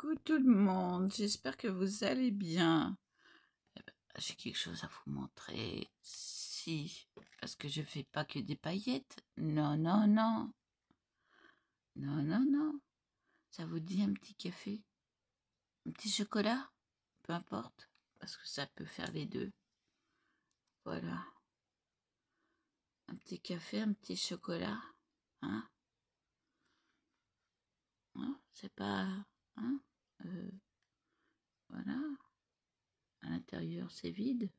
Coucou tout le monde, j'espère que vous allez bien. J'ai quelque chose à vous montrer. Si, parce que je fais pas que des paillettes. Non, non, non. Non, non, non. Ça vous dit un petit café? Un petit chocolat? Peu importe, parce que ça peut faire les deux. Voilà. Un petit café, un petit chocolat. Hein? C'est pas... Hein? Voilà. À l'intérieur, c'est vide.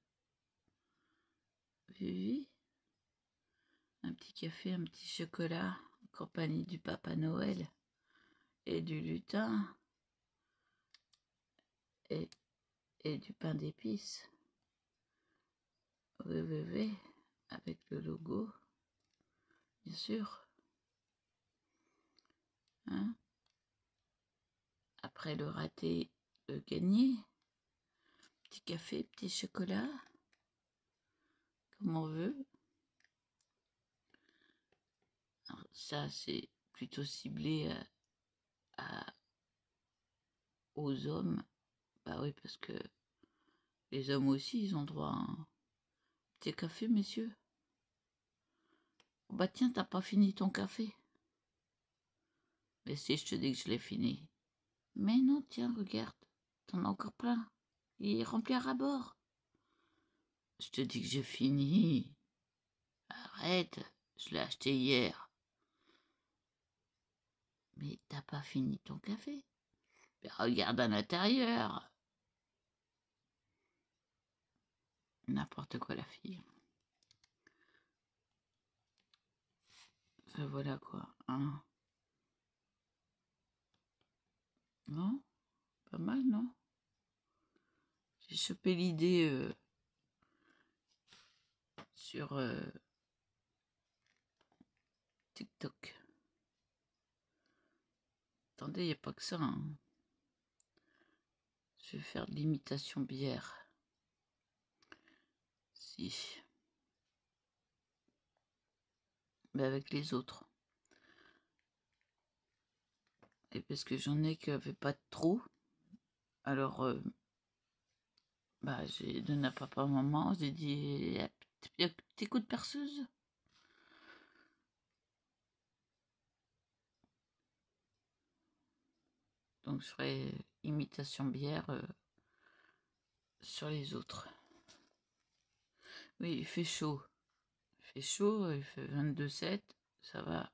Oui. Un petit café, un petit chocolat, en compagnie du Papa Noël et du lutin et du pain d'épices. Oui, oui, oui, avec le logo, bien sûr. Hein? Après le raté, le gagné. Petit café, petit chocolat, comme on veut. Alors, ça, c'est plutôt ciblé aux hommes. Bah oui, parce que les hommes aussi, ils ont droit à un petit café, messieurs. Bah tiens, t'as pas fini ton café. Mais si je te dis que je l'ai fini. Mais non, tiens, regarde, t'en as encore plein. Il est rempli à ras-bord. Je te dis que j'ai fini. Arrête, je l'ai acheté hier. Mais t'as pas fini ton café. Mais regarde à l'intérieur. N'importe quoi, la fille. Enfin, voilà quoi, hein. Non? Pas mal, non? J'ai chopé l'idée sur TikTok. Attendez, il n'y a pas que ça, hein. Je vais faire de l'imitation bière. Si. Mais avec les autres. Et parce que j'en ai qui n'avaient pas trop. Alors, j'ai donné à papa, maman, j'ai dit, petit coup de perceuse. Donc je ferai imitation bière sur les autres. Oui, il fait chaud. Il fait chaud, il fait 22,7, ça va.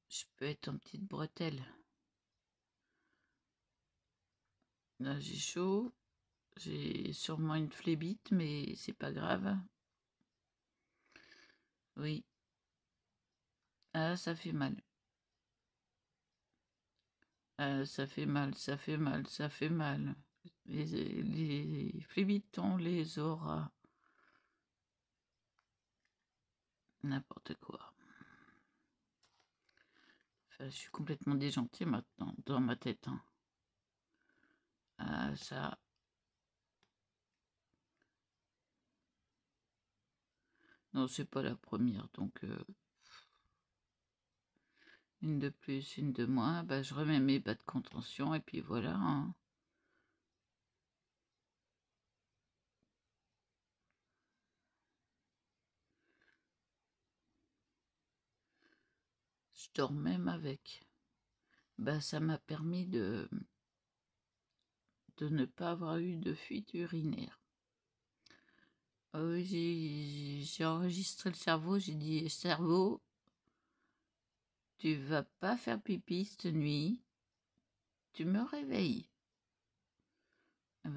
Je peux être en petite bretelle. Là, j'ai chaud. J'ai sûrement une phlébite, mais c'est pas grave. Oui. Ah, ça fait mal. Ah, ça fait mal, ça fait mal, ça fait mal. Les phlébites, on les aura. N'importe quoi. Enfin, je suis complètement déjantée maintenant, dans ma tête. Hein. Ah, ça... Non, c'est pas la première, donc... une de plus, une de moins, je remets mes bas de contention, et puis voilà. Hein. Je dors même avec. Ça m'a permis de ne pas avoir eu de fuite urinaire. J'ai enregistré le cerveau, j'ai dit, cerveau, tu vas pas faire pipi cette nuit, tu me réveilles.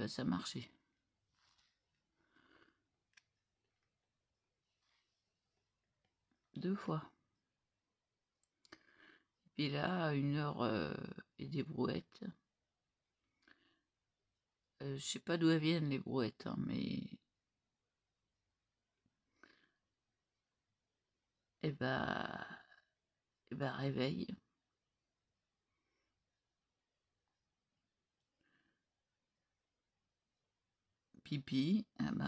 Ça marchait. Deux fois. Et puis là, à 1 heure et des brouettes. Je sais pas d'où elles viennent les brouettes, hein, mais... Réveil. Pipi,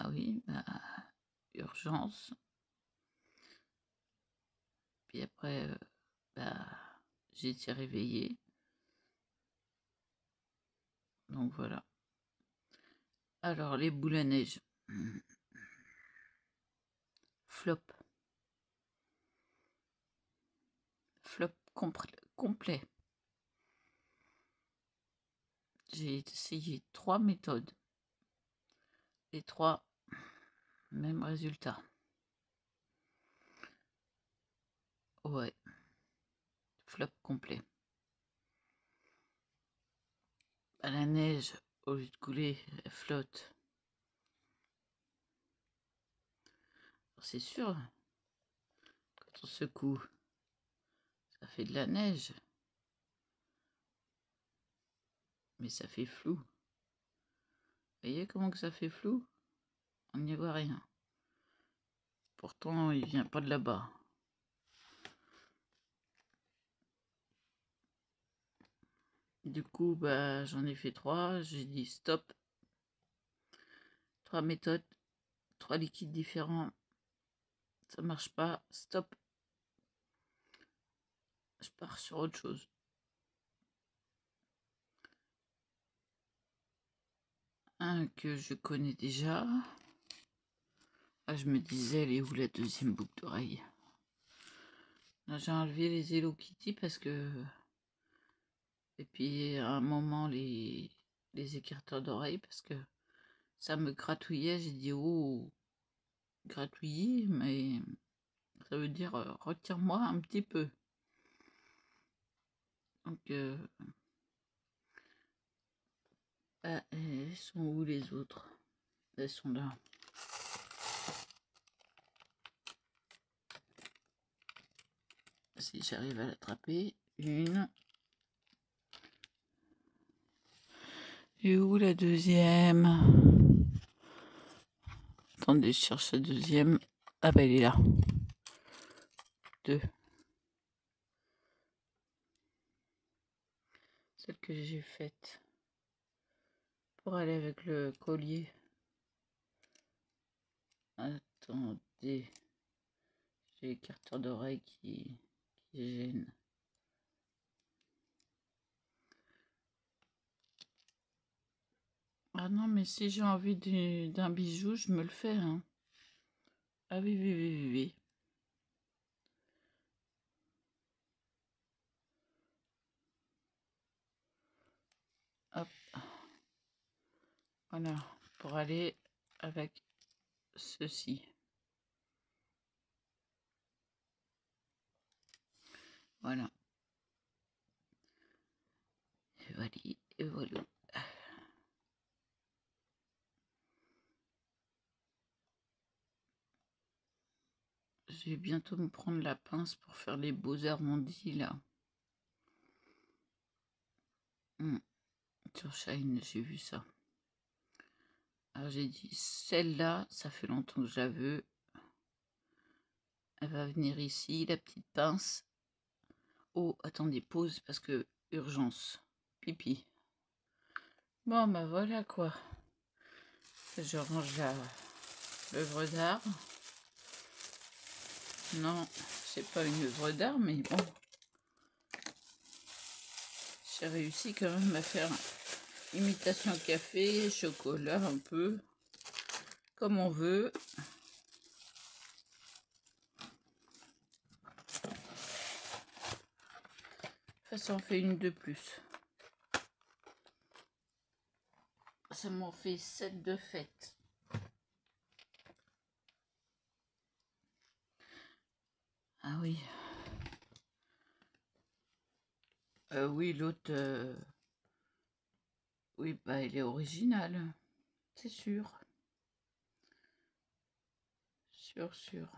oui, urgence. Puis après, j'ai été réveillée. Donc voilà. Alors, les boules à neige. Flop. Flop complet. J'ai essayé 3 méthodes. Les 3, même résultat. Ouais. Flop complet. À la neige, au lieu de couler, elle flotte. C'est sûr, quand on secoue, ça fait de la neige. Mais ça fait flou. Vous voyez comment que ça fait flou? On n'y voit rien. Pourtant, il vient pas de là-bas. Du coup, bah, j'en ai fait 3. J'ai dit stop. 3 méthodes, 3 liquides différents. Ça marche pas. Stop. Je pars sur autre chose. Un que je connais déjà. Ah, je me disais, elle est où la deuxième boucle d'oreille? J'ai enlevé les Hello Kitty parce que... Et puis à un moment, les écarteurs d'oreilles parce que ça me gratouillait. J'ai dit, oh, gratouiller, mais ça veut dire retire-moi un petit peu. Donc, elles sont où les autres? Elles sont là. Si j'arrive à l'attraper. Une. Et où la deuxième? Attendez, je cherche la deuxième. Ah bah elle est là. 2. Celle que j'ai faite pour aller avec le collier. Attendez. J'ai l'écarteur d'oreille qui gêne. Ah non, mais si j'ai envie d'un bijou, je me le fais. Hein. Ah oui, oui, oui, oui, oui. Hop. Voilà, pour aller avec ceci. Voilà. Et voilà. Et voilà. Je vais bientôt me prendre la pince pour faire les beaux arrondis là. Sur Shine, j'ai vu ça. Alors j'ai dit, celle-là, ça fait longtemps que je la veux. Elle va venir ici, la petite pince. Oh, attendez, pause, parce que urgence. Pipi. Bon, bah voilà quoi. Je range l'œuvre d'art. Non, c'est pas une œuvre d'art, mais bon. J'ai réussi quand même à faire imitation café, chocolat un peu, comme on veut. Enfin, ça en fait une de plus. Ça m'en fait 7 de fête. Ah oui. Oui, l'autre... Oui, bah, il est original. C'est sûr. Sûr.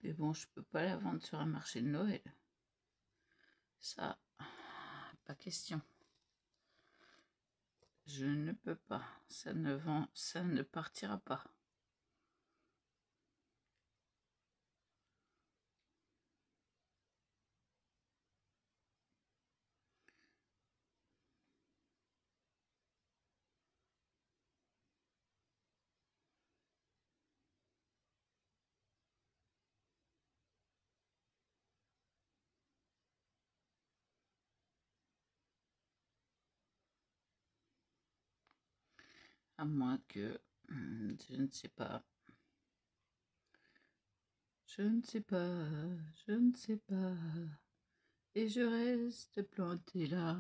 Mais bon, je peux pas la vendre sur un marché de Noël. Ça, pas question. Je ne peux pas. Ça ne partira pas. À moins que... je ne sais pas. Je ne sais pas, je ne sais pas. Et je reste plantée là.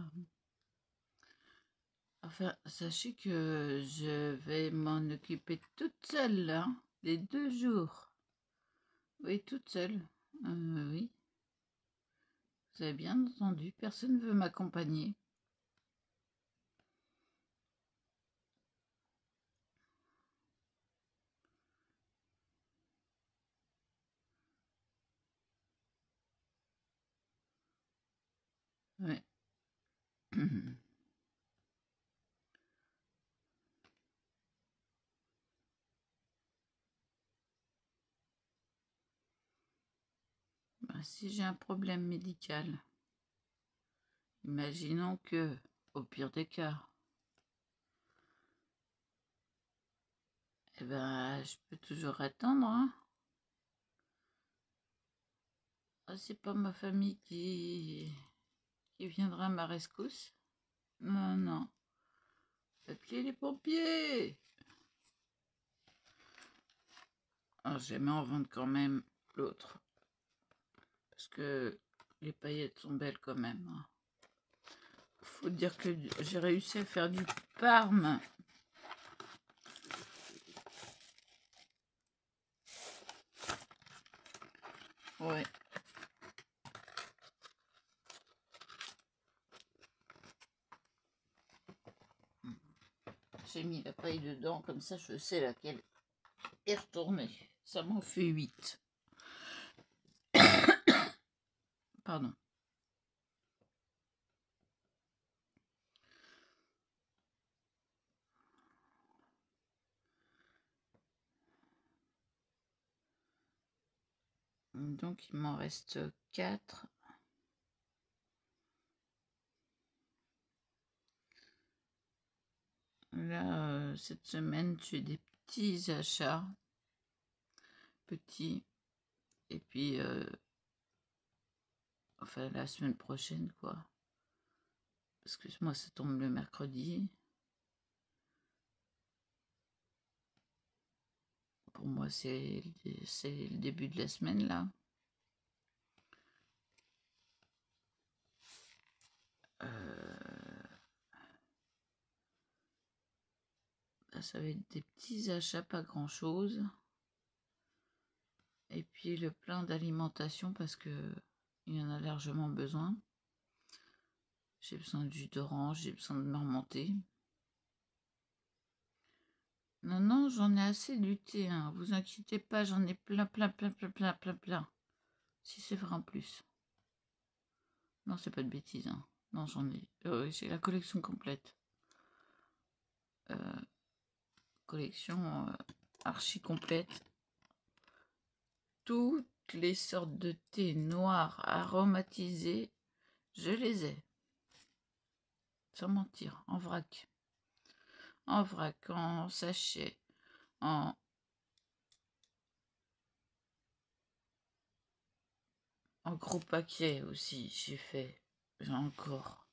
Enfin, sachez que je vais m'en occuper toute seule, hein, les 2 jours. Oui, toute seule. Oui. Vous avez bien entendu, personne ne veut m'accompagner. Ouais. Bah, si j'ai un problème médical, imaginons que, au pire des cas, eh ben, je peux toujours attendre, hein. Ah, c'est pas ma famille qui viendra à ma rescousse. Non, non. Appelez les pompiers. Alors, j'aimais en vendre quand même l'autre. Parce que les paillettes sont belles quand même. Faut dire que j'ai réussi à faire du parme. Ouais. J'ai mis la paille dedans, comme ça je sais laquelle est retournée. Ça m'en fait 8. Pardon. Donc il m'en reste 4. Là, cette semaine, j'ai des petits achats. Petits. Et puis, enfin, la semaine prochaine, quoi. Parce que moi, ça tombe le mercredi. Pour moi, c'est le début de la semaine, là. Ça va être des petits achats, pas grand-chose. Et puis, le plein d'alimentation, parce que il y en a largement besoin. J'ai besoin de jus d'orange, j'ai besoin de me remonter. Non, non, j'en ai assez du thé, hein. Vous inquiétez pas, j'en ai plein. Si c'est vrai en plus. Non, c'est pas de bêtises, hein. Non, j'en ai. J'ai la collection complète. Collection archi complète. Toutes les sortes de thé noirs aromatisés, je les ai. Sans mentir, en vrac. En vrac, en sachet, en gros paquet aussi, j'ai fait. J'ai encore.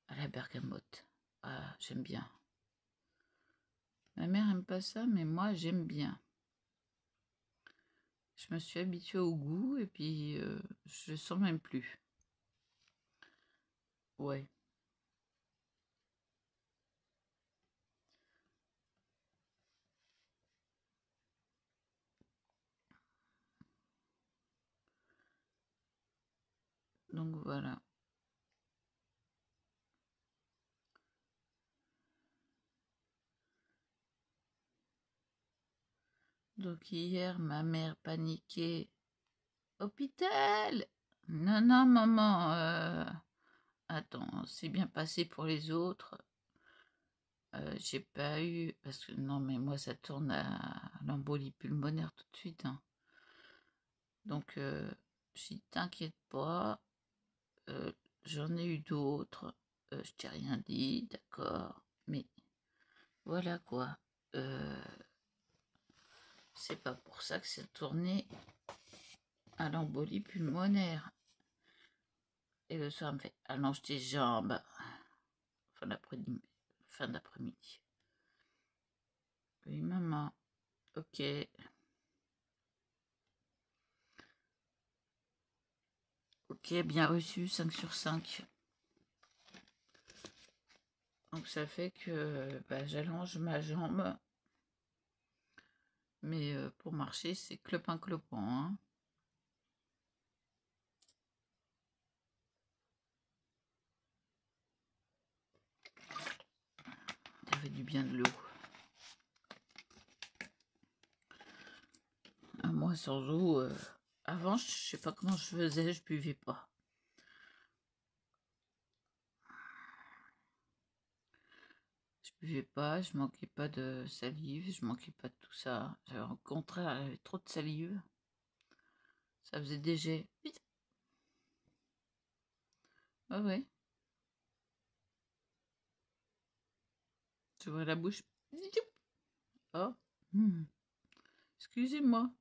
À la bergamote. Ah, j'aime bien. Ma mère aime pas ça, mais moi, j'aime bien. Je me suis habituée au goût et puis je le sens même plus. Ouais. Donc voilà. Donc hier, ma mère paniquait. Hôpital! Non, non, maman. Attends, c'est bien passé pour les autres. J'ai pas eu... Parce que non, mais moi, ça tourne à l'embolie pulmonaire tout de suite, hein. Donc, je dis, t'inquiète pas. J'en ai eu d'autres. Je t'ai rien dit, d'accord. Mais voilà quoi. C'est pas pour ça que c'est tourné à l'embolie pulmonaire. Et le soir, elle me fait allonge tes jambes. Fin d'après-midi. Oui, maman. Ok. Ok, bien reçu, 5 sur 5. Donc ça fait que j'allonge ma jambe. Mais pour marcher, c'est clopin-clopant. Hein. Ça fait du bien de l'eau. Moi, sans eau, avant, je sais pas comment je faisais, je buvais pas. Je buvais pas, je manquais pas de salive, je manquais pas de tout ça. Au contraire, j'avais trop de salive. Ça faisait des jets. Vite. Ouais, ouais. J'ouvrais la bouche. Oh. Excusez-moi.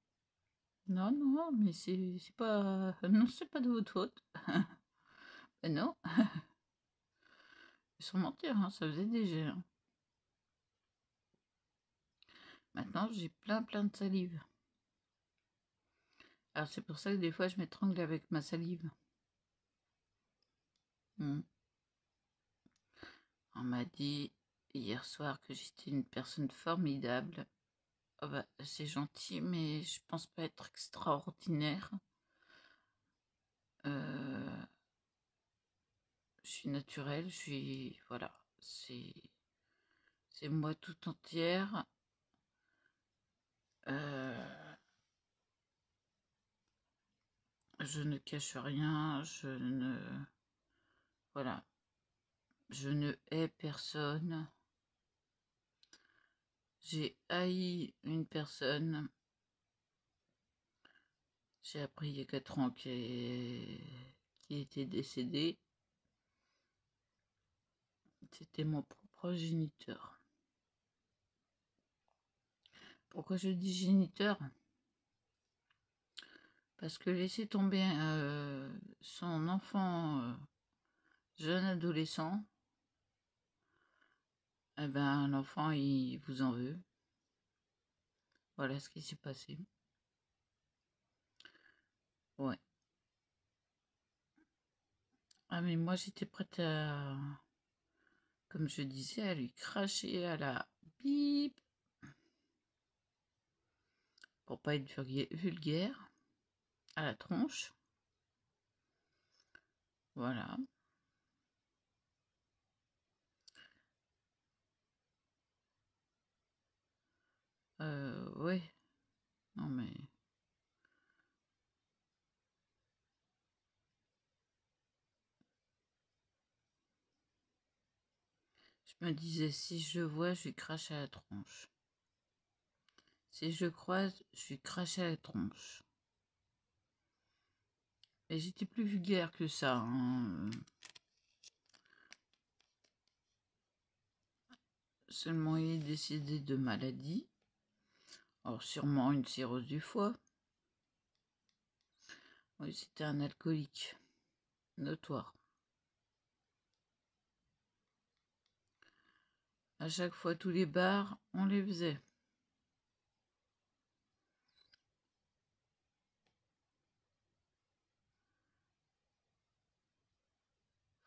Non, non, mais c'est pas... Non, c'est pas de votre faute. Ben non. Sans mentir, hein, ça faisait des jets. Hein. Maintenant, j'ai plein de salive. Alors, c'est pour ça que des fois, je m'étrangle avec ma salive. On m'a dit hier soir que j'étais une personne formidable. Oh bah, c'est gentil, mais je pense pas être extraordinaire. Je suis naturelle, je suis... Voilà, c'est moi tout entière. Je ne cache rien, je ne... Voilà. Je ne hais personne. J'ai haï une personne. J'ai appris il y a 4 ans qui était décédée. C'était mon propre géniteur. Pourquoi je dis géniteur? Parce que laisser tomber son enfant jeune adolescent, eh ben l'enfant il vous en veut. Voilà ce qui s'est passé. Ouais. Ah mais moi j'étais prête à, comme je disais, à lui cracher à la bip pour pas être vulgaire, à la tronche. Voilà. Ouais. Non mais... Je me disais, si je le vois, je lui crache à la tronche. Si je le croise, je lui crache à la tronche. Et j'étais plus vulgaire que ça. Hein. Seulement, il est décédé de maladie. Alors, sûrement une cirrhose du foie. Oui, c'était un alcoolique. Notoire. À chaque fois, tous les bars, on les faisait.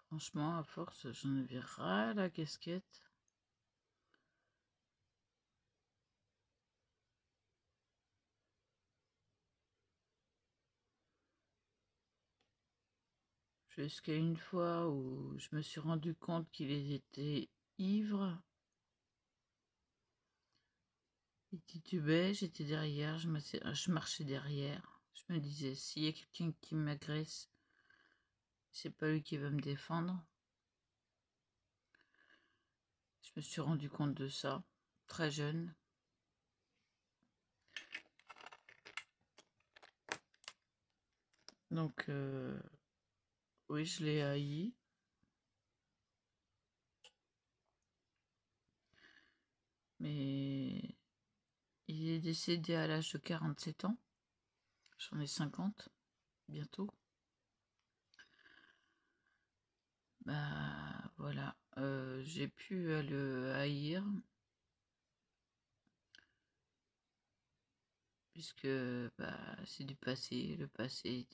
Franchement, à force, j'en avais ras la casquette. Jusqu'à une fois où je me suis rendu compte qu'il était ivre. Il titubait, j'étais derrière, je marchais derrière. Je me disais, s'il y a quelqu'un qui m'agresse, c'est pas lui qui va me défendre. Je me suis rendu compte de ça, très jeune. Donc, oui, je l'ai haï. Mais il est décédé à l'âge de 47 ans. J'en ai 50, bientôt. Bah, voilà. J'ai pu le haïr. puisque bah, c'est du passé, le passé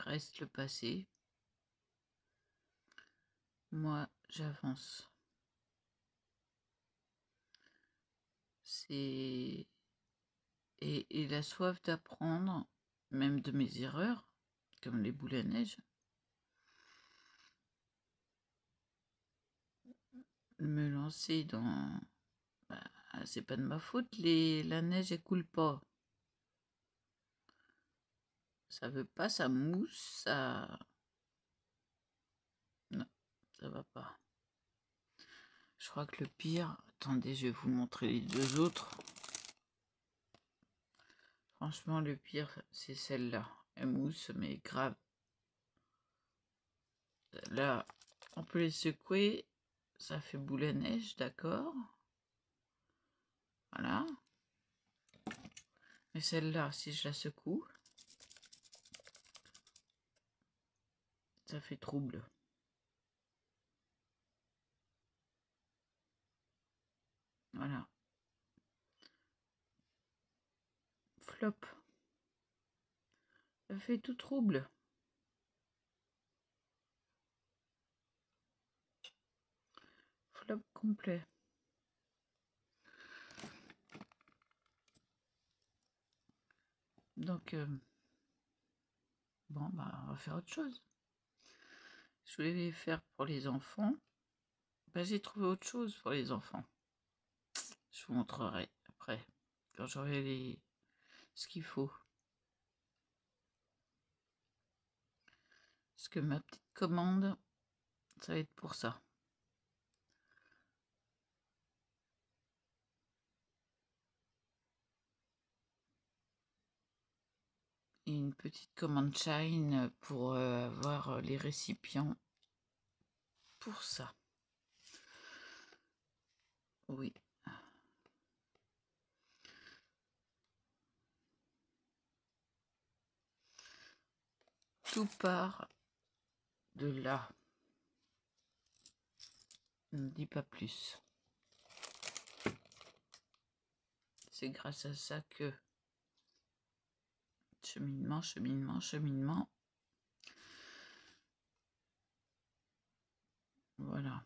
reste le passé. Moi, j'avance. C'est et la soif d'apprendre, même de mes erreurs, comme les boules à neige, me lancer dans... Bah, c'est pas de ma faute, la neige elle coule pas. Ça veut pas, ça mousse, ça... Non, ça va pas. Je crois que le pire... Attendez, je vais vous montrer les deux autres. Franchement, le pire, c'est celle-là. Elle mousse, mais grave. Là, on peut les secouer. Ça fait boule à neige, d'accord. Voilà. Mais celle-là, si je la secoue, ça fait trouble. Voilà. Flop. Ça fait tout trouble. Flop complet. Donc, bon, bah, on va faire autre chose. Je voulais les faire pour les enfants. Bah, j'ai trouvé autre chose pour les enfants. Je vous montrerai après, quand j'aurai ce qu'il faut. Parce que ma petite commande, ça va être pour ça. Et une petite commande Shine pour avoir les récipients pour ça. Oui. Tout part de là. Ne dis pas plus. C'est grâce à ça que cheminement, cheminement, cheminement. Voilà.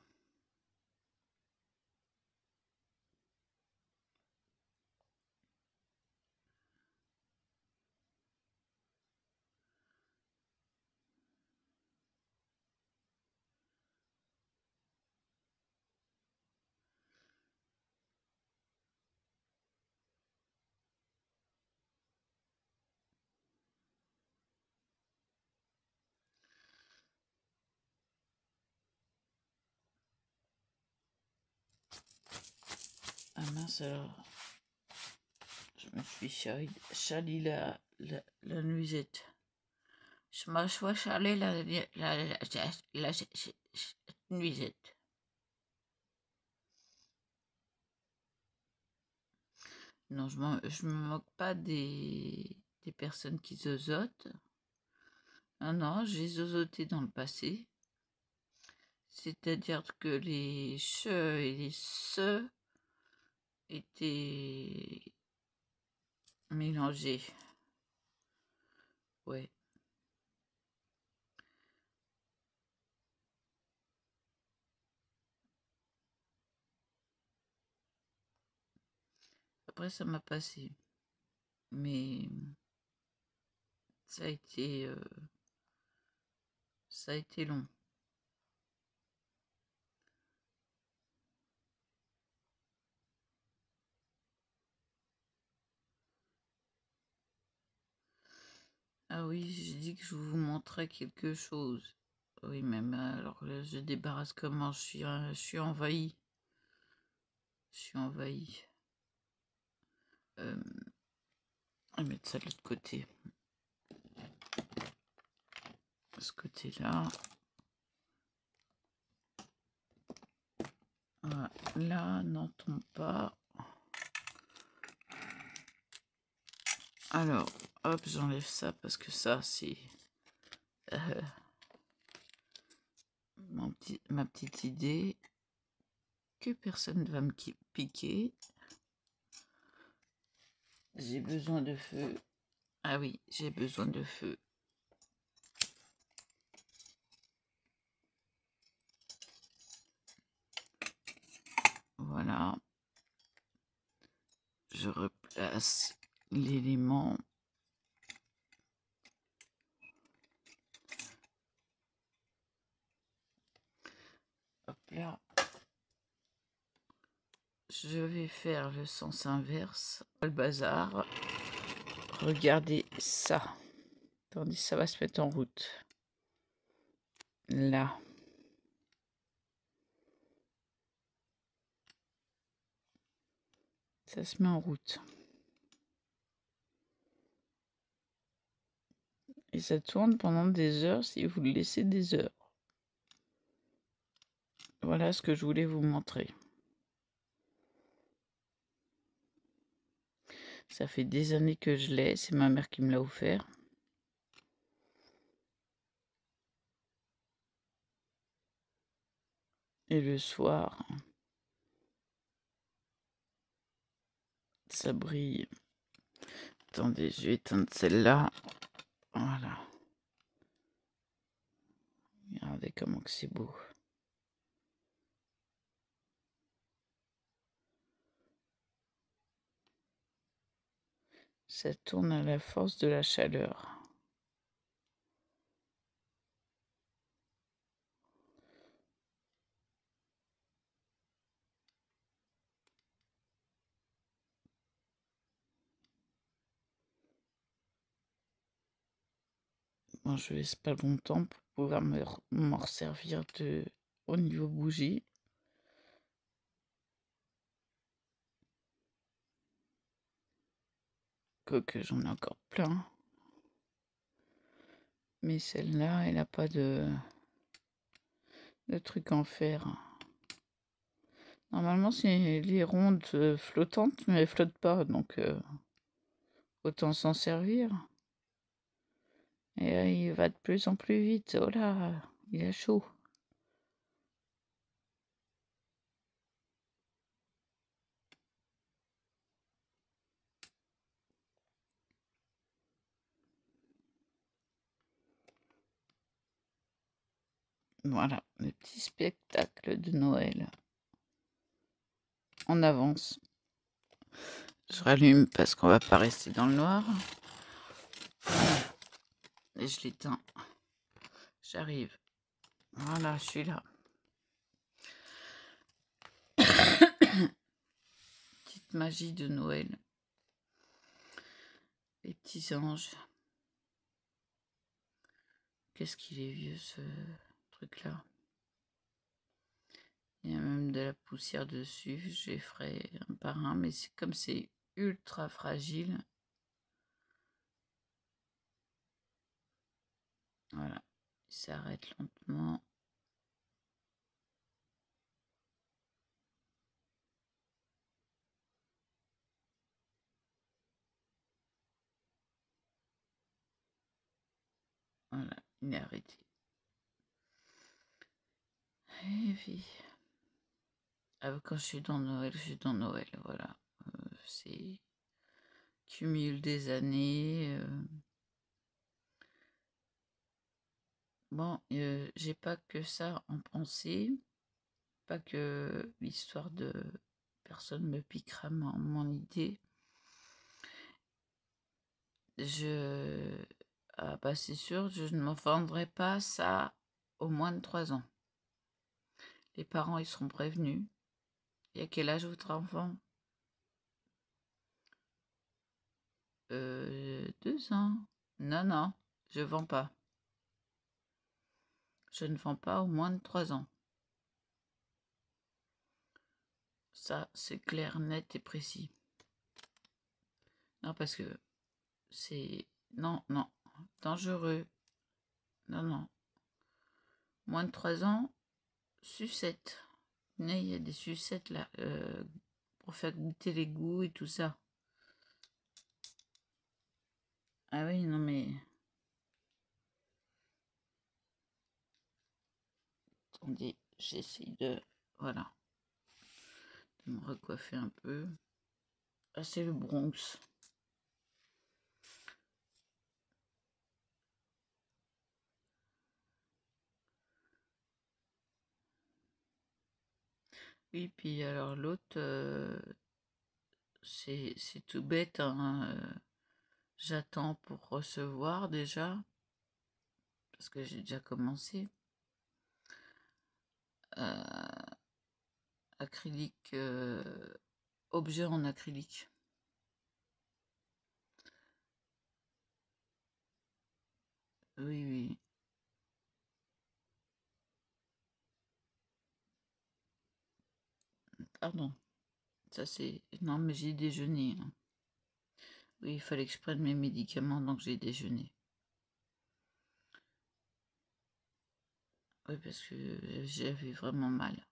Ah mince alors. Je me suis chali la nuisette. Je me suis chalé la nuisette. Non, je me moque pas des personnes qui zozotent. Ah non, j'ai zozoté dans le passé. C'est-à-dire que les che et les se étaient mélangés. Ouais. Après, ça m'a passé. Mais ça a été long. Ah oui, j'ai dit que je vous montrais quelque chose. Oui, même alors là, je débarrasse comment? Je suis envahi. Je suis envahi. On va mettre ça de l'autre côté. De ce côté-là. Voilà. Là, n'en tombe pas. Alors, hop, j'enlève ça parce que ça, c'est ma petite idée que personne ne va me piquer. J'ai besoin de feu. Ah oui, j'ai besoin de feu. Voilà. Je replace l'élément. Hop là. Je vais faire le sens inverse. Le bazar. Regardez ça. Attendez, ça va se mettre en route. Là. Ça se met en route. Et ça tourne pendant des heures si vous le laissez des heures. Voilà ce que je voulais vous montrer. Ça fait des années que je l'ai. C'est ma mère qui me l'a offert. Et le soir, ça brille. Attendez, je vais éteindre celle-là. Voilà. Regardez comment que c'est beau. Ça tourne à la force de la chaleur. Bon, je laisse pas longtemps pour pouvoir m'en resservir au niveau bougie. Quoique j'en ai encore plein. Mais celle-là, elle n'a pas de truc en fer. Normalement, c'est les rondes flottantes, mais elles flottent pas, donc autant s'en servir. Et il va de plus en plus vite. Oh là, il est chaud. Voilà, le petit spectacle de Noël. On avance. Je rallume parce qu'on va pas rester dans le noir. Et je l'éteins. J'arrive. Voilà, je suis là. Petite magie de Noël. Les petits anges. Qu'est-ce qu'il est vieux ce truc-là. Il y a même de la poussière dessus. J'effraie un par un, mais c'est comme c'est ultra fragile. Voilà, il s'arrête lentement. Voilà, il est arrêté. Et puis, quand je suis dans Noël, voilà. C'est cumul des années. Bon, j'ai pas que ça en pensée. Pas que l'histoire de personne me piquera mon idée. Ah bah c'est sûr, je ne m'en vendrai pas ça au moins de 3 ans. Les parents, ils seront prévenus. Et à quel âge votre enfant? 2 ans. Non, non, je vends pas. Je ne vends pas au moins de 3 ans. Ça, c'est clair, net et précis. Non, parce que c'est... Non, non, dangereux. Non, non. Moins de 3 ans, sucette. Mais il y a des sucettes là, pour faire goûter les goûts et tout ça. Ah oui, non mais... Attendez, j'essaye de... Voilà. De me recoiffer un peu. Ah, c'est le Bronx. Oui, puis alors l'autre, c'est tout bête, hein, j'attends pour recevoir déjà, parce que j'ai déjà commencé. Acrylique, objet en acrylique. Oui, oui. Pardon. Ça c'est... Non, mais j'ai déjeuné, hein. Oui, il fallait que je prenne mes médicaments, donc j'ai déjeuné. Oui, parce que j'avais vraiment mal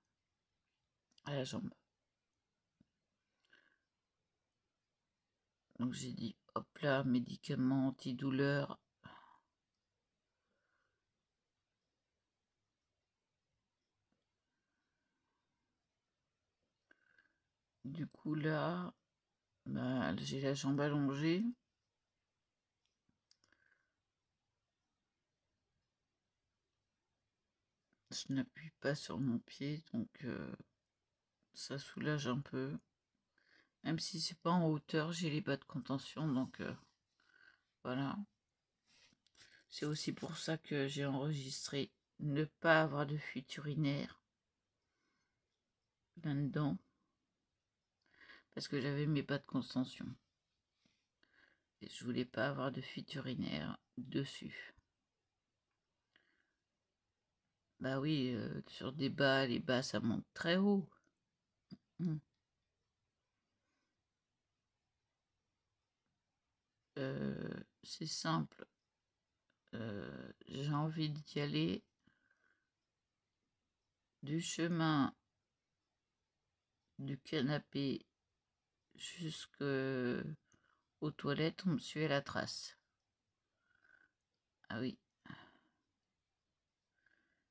à la jambe. Donc j'ai dit, hop là, médicaments antidouleurs. Du coup là, bah, j'ai la jambe allongée. Je n'appuie pas sur mon pied, donc ça soulage un peu. Même si c'est pas en hauteur, j'ai les bas de contention, donc voilà. C'est aussi pour ça que j'ai enregistré ne pas avoir de fuite urinaire là-dedans, parce que j'avais mes bas de contention. Et je voulais pas avoir de fuite urinaire dessus. Bah oui, sur des bas, les bas ça monte très haut. Mmh. C'est simple. J'ai envie d'y aller du chemin du canapé jusqu'aux toilettes, on me suit à la trace. Ah oui,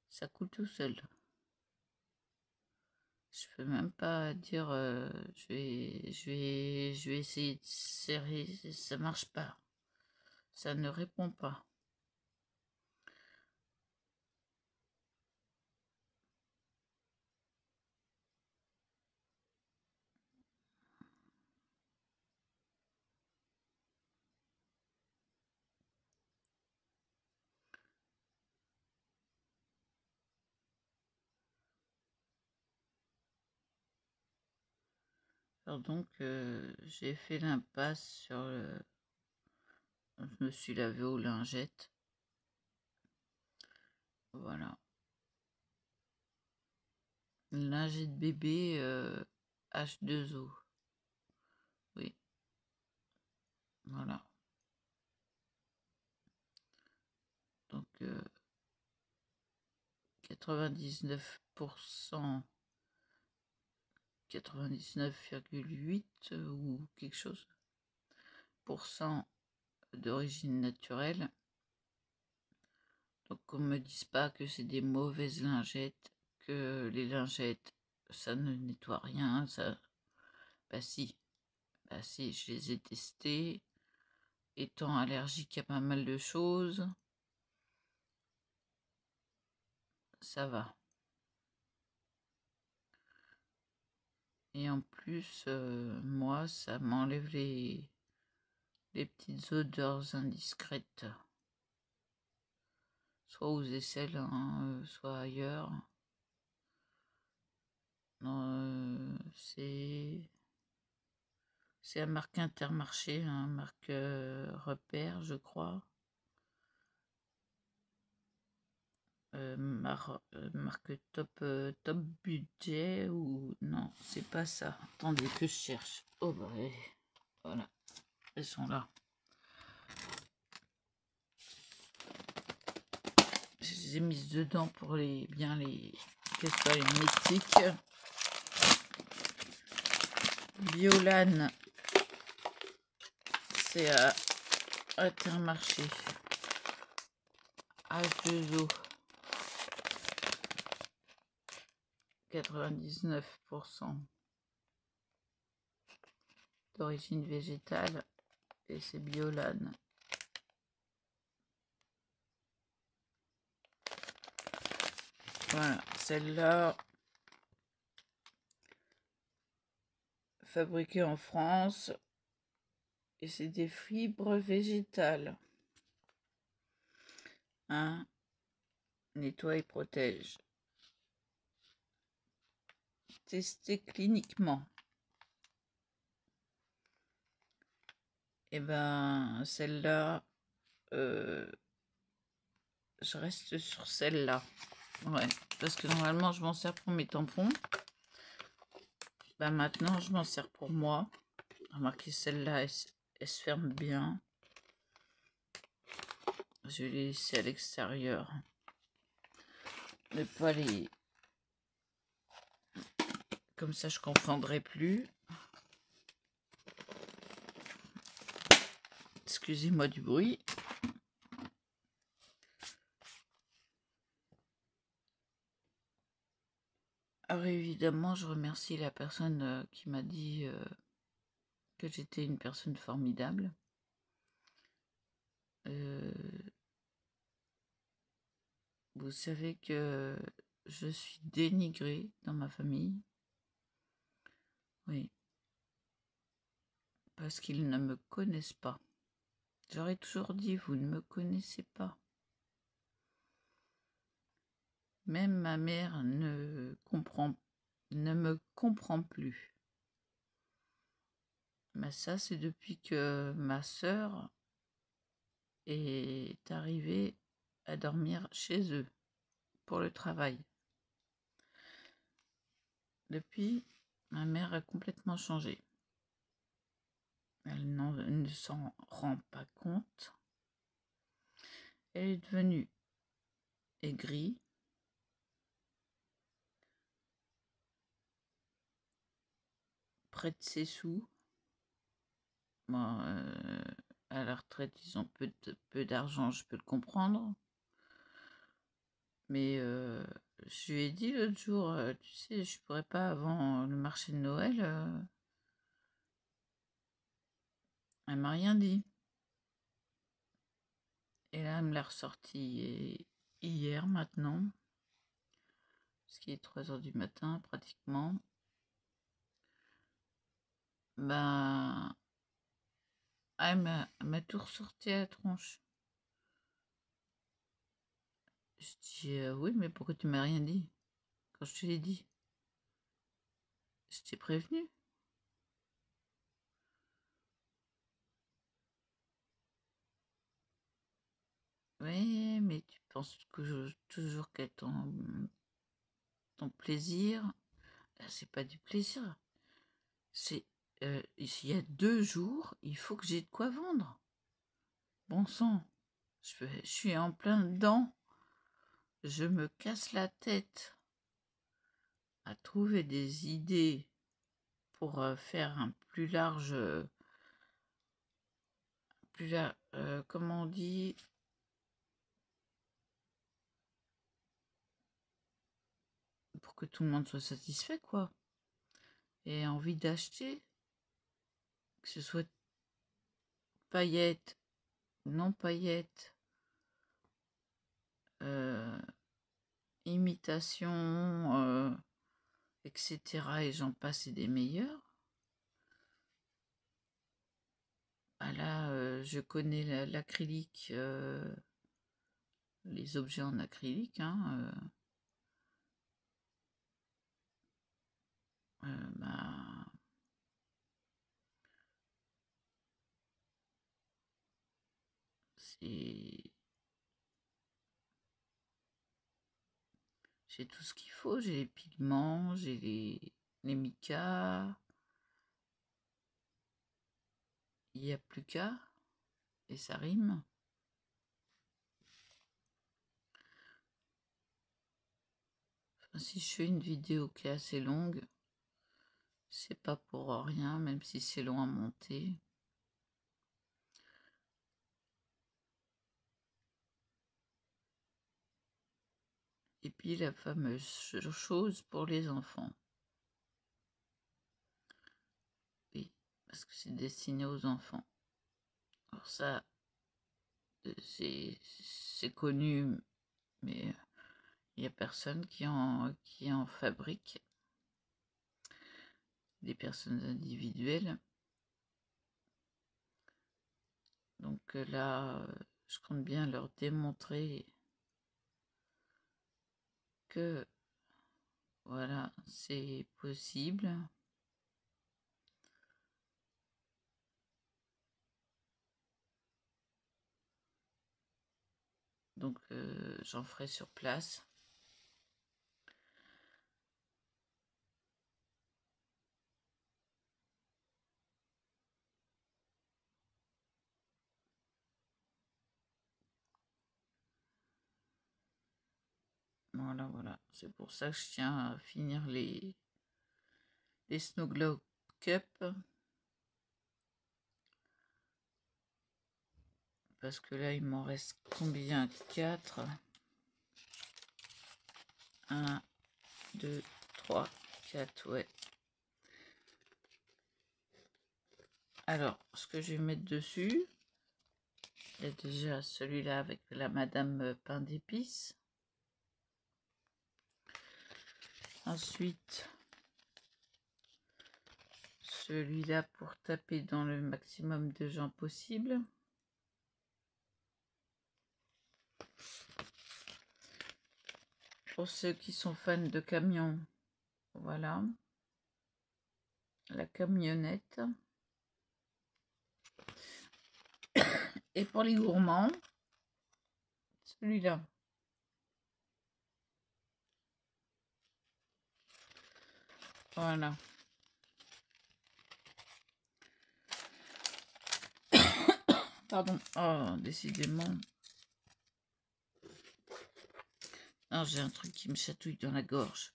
ça coule tout seul. Je peux même pas dire je vais essayer de serrer, ça marche pas. Ça ne répond pas. Alors donc j'ai fait l'impasse sur le... Je me suis lavé aux lingettes. Voilà. Lingette bébé H2O. Oui. Voilà. Donc 99%, 99,8 ou quelque chose pour cent d'origine naturelle. Donc qu'on me dise pas que c'est des mauvaises lingettes, que les lingettes ça ne nettoie rien, ça. Bah si, je les ai testées. Étant allergique à pas mal de choses, ça va. Et en plus, moi, ça m'enlève les petites odeurs indiscrètes, soit aux aisselles, hein, soit ailleurs. C'est la marque Intermarché, hein, marque Repère, je crois. Marque top budget ou non, c'est pas ça. Attendez que je cherche. Oh bah voilà, elles sont là. Je les ai mises dedans pour qu'elles soient hermétiques. Biolane, c'est à Intermarché. H2O, 99% d'origine végétale et c'est Biolane. Voilà, celle-là, fabriqué en France et c'est des fibres végétales. Hein? Nettoie et protège. Testé cliniquement. Et ben, celle-là, je reste sur celle-là. Ouais, parce que normalement, je m'en sers pour mes tampons. Ben maintenant, je m'en sers pour moi. Remarquez, celle-là, elle se ferme bien. Je vais les laisser à l'extérieur. Ne pas les... Comme ça, je ne confondrai plus. Excusez-moi du bruit. Alors évidemment, je remercie la personne qui m'a dit que j'étais une personne formidable. Vous savez que je suis dénigrée dans ma famille. Oui. Parce qu'ils ne me connaissent pas. J'aurais toujours dit, vous ne me connaissez pas. Même ma mère ne me comprend plus. Mais ça, c'est depuis que ma sœur est arrivée à dormir chez eux pour le travail. Depuis, ma mère a complètement changé. Elle ne s'en rend pas compte. Elle est devenue aigrie. Près de ses sous. Bon, à la retraite, ils ont peu d'argent, je peux le comprendre. Mais je lui ai dit l'autre jour, tu sais, je pourrais pas avant le marché de Noël. Elle m'a rien dit. Et là, elle me l'a ressorti hier maintenant. Ce qui est 3h du matin, pratiquement. Ben, elle m'a tout ressorti à la tronche. Je dis, oui, mais pourquoi tu m'as rien dit quand je te l'ai dit? Je t'ai prévenu. Oui, mais tu penses que toujours qu'à ton plaisir. C'est pas du plaisir. C'est il y a 2 jours, il faut que j'ai de quoi vendre. Bon sang, je suis en plein dedans. Je me casse la tête à trouver des idées pour faire un plus large, comment on dit, pour que tout le monde soit satisfait, quoi. Et envie d'acheter, que ce soit paillettes, non paillettes, imitation, etc. Et j'en passe et des meilleurs. Ah là, je connais l'acrylique, les objets en acrylique, hein, bah, j'ai tout ce qu'il faut, j'ai les pigments, j'ai les micas, il n'y a plus qu'à, et ça rime. Enfin, si je fais une vidéo qui est assez longue, c'est pas pour rien, même si c'est long à monter. Et puis la fameuse chose pour les enfants. Oui, parce que c'est destiné aux enfants. Alors ça, c'est connu, mais il n'y a personne qui en fabrique. des personnes individuelles. Donc là, je compte bien leur démontrer que voilà, c'est possible. Donc j'en ferai sur place. Voilà. C'est pour ça que je tiens à finir les Snow Globe Cup. Parce que là, il m'en reste combien? 4. 1, 2, 3, 4, ouais. Alors, ce que je vais mettre dessus, il y a déjà celui-là avec la Madame Pain d'épices. Ensuite, celui-là pour taper dans le maximum de gens possible. Pour ceux qui sont fans de camions, voilà. La camionnette. Et pour les gourmands, celui-là. Voilà. Pardon. Oh, décidément. Non, j'ai un truc qui me chatouille dans la gorge.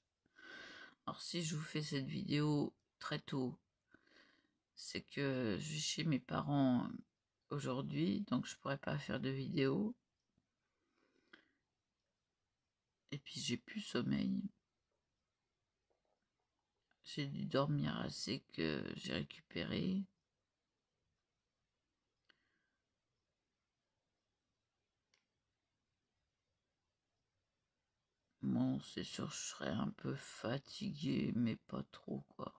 Alors, si je vous fais cette vidéo très tôt, c'est que je suis chez mes parents aujourd'hui, donc je pourrais pas faire de vidéo. Et puis, j'ai plus sommeil. J'ai dû dormir assez que j'ai récupéré. Bon, c'est sûr, je serais un peu fatiguée, mais pas trop, quoi.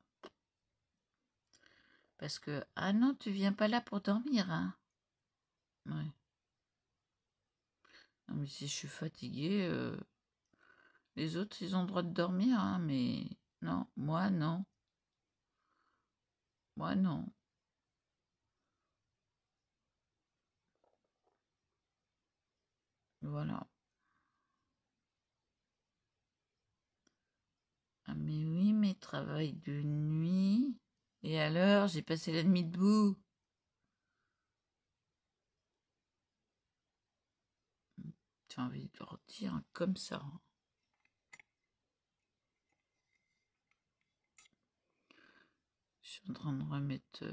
Parce que, ah non, tu viens pas là pour dormir, hein? Ouais. Non, mais si je suis fatiguée, les autres, ils ont le droit de dormir, hein, mais non, moi, non. Moi, non. Voilà. Ah, mais oui, mais travail de nuit. Et alors, j'ai passé la nuit debout. J'ai envie de leur dire comme ça. Je suis en train de remettre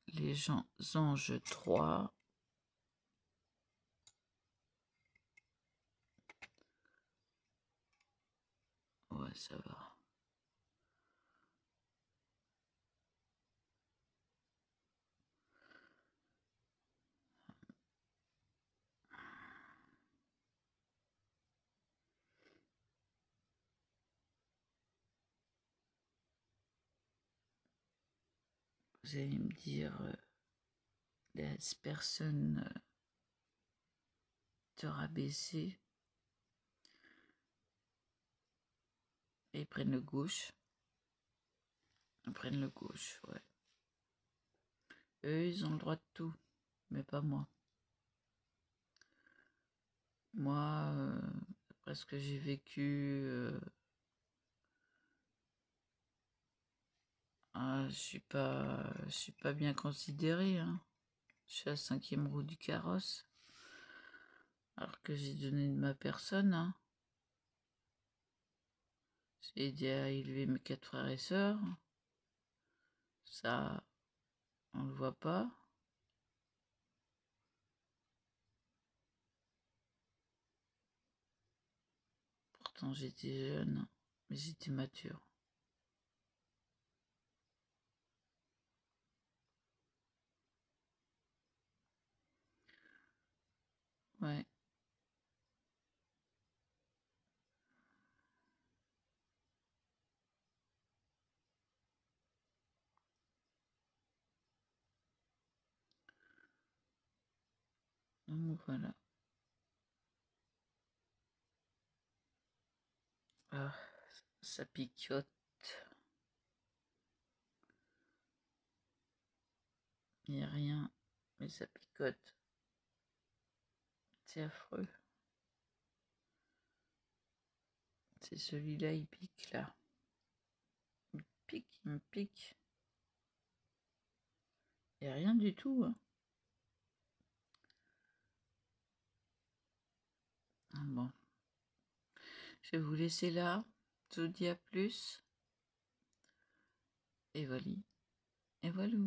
les gens anges 3. Ouais, ça va. Vous allez me dire, la personne te rabaisser. Et ils prennent le gauche. Ils prennent le gauche, ouais. Eux, ils ont le droit de tout, mais pas moi. Moi, après ce que j'ai vécu, je suis pas bien considérée, hein. Je suis à 5e roue du carrosse, alors que j'ai donné de ma personne, hein. J'ai aidé à élever mes 4 frères et sœurs. Ça, on le voit pas. Pourtant, j'étais jeune, mais j'étais mature. Ouais. Voilà. Ah, ça picote. Il n'y a rien, mais ça picote. C'est affreux. C'est celui-là, il pique là. Il me pique. Il n'y a rien du tout. Hein. Bon. Je vais vous laisser là. Je vous dis à plus. Et voilà. Et voilà.